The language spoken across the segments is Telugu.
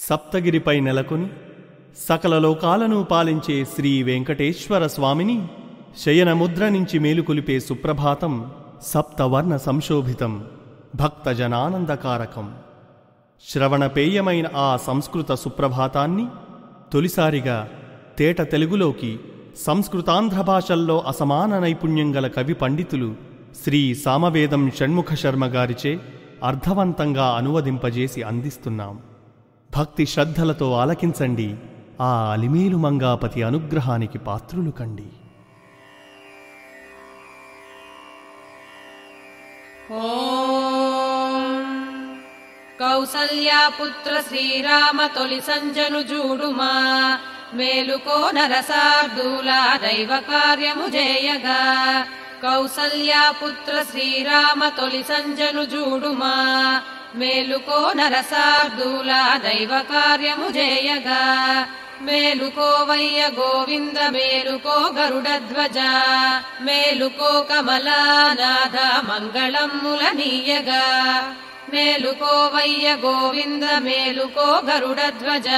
సప్తగిరిపై నెలకొని సకల లోకాలను పాలించే శ్రీ వెంకటేశ్వర స్వామిని శయనముద్ర నుంచి మేలుకొలిపే సుప్రభాతం సప్తవర్ణ సంశోభితం భక్తజనానందకారకం. శ్రవణపేయమైన ఆ సంస్కృత సుప్రభాతాన్ని తొలిసారిగా తేట తెలుగులోకి సంస్కృతాంధ్ర భాషల్లో అసమాన నైపుణ్యం గల కవి పండితులు శ్రీ సామవేదం షణ్ముఖ శర్మ గారిచే అర్థవంతంగా అనువదింపజేసి అందిస్తున్నాం. భక్తి శ్రద్ధలతో ఆలకించండి, ఆ అలిమేలు మంగాపతి అనుగ్రహానికి పాత్రులు కండి. కౌసల్యాపుత్ర శ్రీరామ తొలి సంజను జూడుమా, మేలుకో నరసార్దూల దైవ కార్యము జేయగా. కౌసల్యాపుత్ర శ్రీరామ తొలి సంజను జూడుమా, మేలుకో నరసార్దూల దైవ కార్యము జేయగా. మేలుకోవయ్య గోవింద మేలుకో గరుడధ్వజ, మేలుకో కమలానాథ మంగళమ్ముల నీయగా. మేలుకోవయ్య గోవింద మేలుకో గరుడధ్వజ,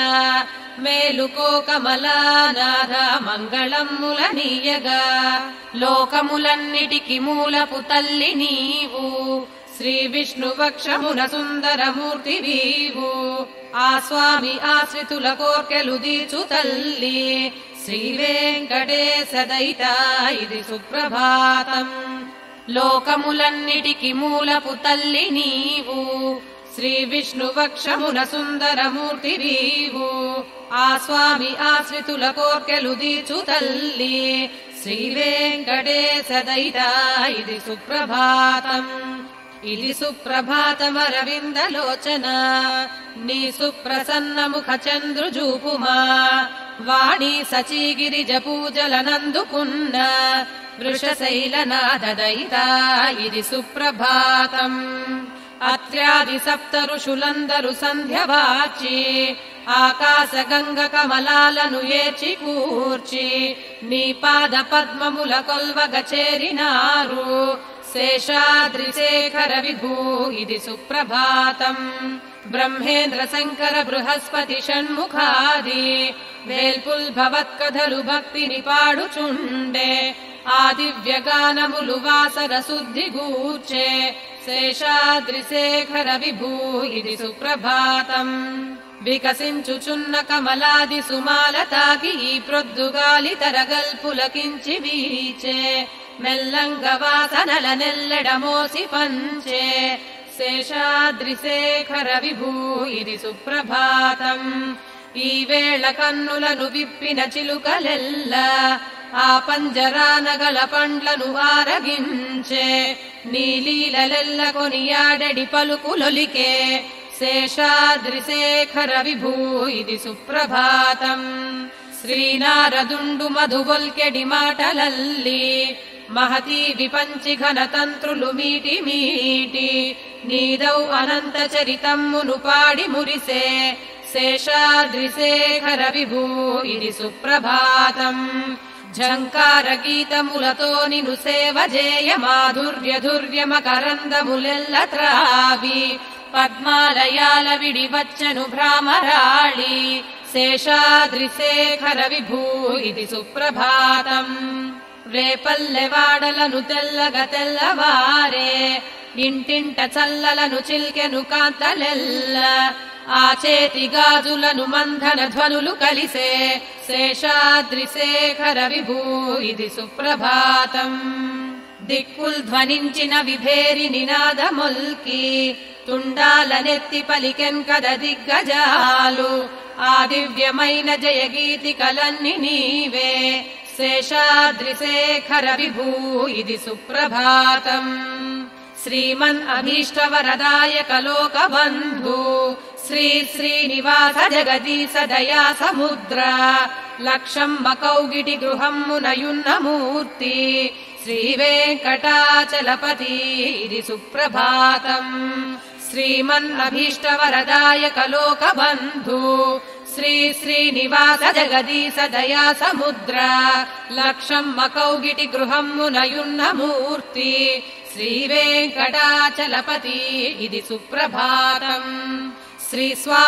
మేలుకో కమలానాథ మంగళమ్ముల నీయగా. లోకములన్నిటికి మూలపు తల్లి నీవు, శ్రీ విష్ణువక్షమున సుందరమూర్తివీవు. ఆ స్వామి ఆశ్రితుల కోర్కెలు దీర్చు తల్లి, శ్రీ వెంకటేశ దయిత ఇది సుప్రభాతం. లోకములన్నిటికి మూలపు తల్లి నీవు, శ్రీ విష్ణువక్షమున సుందరమూర్తివీవు. ఆ స్వామి ఆశ్రితుల కోర్కెలు దీర్చు తల్లి, శ్రీ వెంకటేశ దయిత ఇది సుప్రభాతం. ఇది సుప్రభాతమరవిందలోచన, నీ సుప్రసన్న ముఖ చంద్రుజూపుమా. వాణి సచీగిరిజ పూజలనందుకున్న వృషశైలనాథ దయిత ఇది సుప్రభాతం. అత్ర్యాది సప్త ఋషులందరు సంధ్యవాచి, ఆకాశ గంగ కమలాలను ఏర్చి కూర్చి, నీ పాద పద్మముల కొల్వగ చేరినారు. శేషాద్రి శేఖర విభూ ఇది సుప్రభాతం. బ్రహ్మేంద్ర శంకర బృహస్పతి షణ్ముఖాది వేల్పుల్ భవత్కథలు భక్తిని పాడుచుండే. ఆ దివ్యగానములు వాసర శుద్ధి గూర్చే. శేషాద్రి శేఖర విభూ ఇది సుప్రభాతం. వికసించుచున్న కమలాది సుమాల తాకి ఈ ప్రొద్దుగాలి తరగల్పులకించి వీచే. మెల్లంగ వాసనల నెల్లెడ మోసి పంచే. శేషాద్రి శేఖర విభూ ఇది సుప్రభాతం. ఈ వేళ కన్నులను విప్పిన చిలుకలెల్ల, ఆ పంజరానగల పండ్లను ఆరగించే. నీలీలెల్ల కొనియాడెడి పలుకులొలికే. శేషాద్రి శేఖర విభూ ఇది సుప్రభాతం. శ్రీనారదుండు మధువొల్కెడి మాటలల్లి, మహతీ విపంచి ఘనతంత్రులు మీటి మీటి. నీదౌ అనంత చరితమ్మును పాడి మురిసే. శేషాద్రి శేఖర విభూ ఇది సుప్రభాతం. ఝంకార గీతములతో నిను సేవ జేయ, మాధుర్య ధుర్య మకరందములెల్ల త్రావి. పద్మాలయాల విడి వచ్చను భ్రామరాళి. శేషాద్రి శేఖర విభూ ఇది సుప్రభాతం. రేపల్లెవాడలను తెల్లగ తెల్లవారే, ఇంటింట చల్లలను చిల్కెను కాంతలెల్ల. ఆ చేతి గాజులను మంధన ధ్వనులు కలిసే. శేషాద్రి శేఖర విభూ ఇది సుప్రభాతం. దిక్కుల్ ధ్వనించిన విభేరి నినాదమొల్కి, తుండాలనెత్తి పలికెన్ కద దిగ్గజాలు. ఆ దివ్యమైన జయగీతికలన్ని నీవే. శేషాద్రి శేఖర విభూ ఇది సుప్రభాతం. శ్రీమన్ అభీష్ట వరదాయక లోక బంధు, శ్రీ శ్రీనివాస జగదీశ దయా సముద్ర. లక్షమ్మ కౌగిటి గృహమ్మునయున్న మూర్తి, శ్రీ వెంకటాచలపతి ఇది సుప్రభాతం. శ్రీమన్ అభీష్ట వరదాయక లోక బంధు, శ్రీ శ్రీనివాస జగదీశ దయా సముద్ర. లక్షమ్మ కౌగిటి గృహమ్మునయున్న మూర్తి, శ్రీ వెంకటాచలపతి ఇది సుప్రభాతం. శ్రీ స్వామి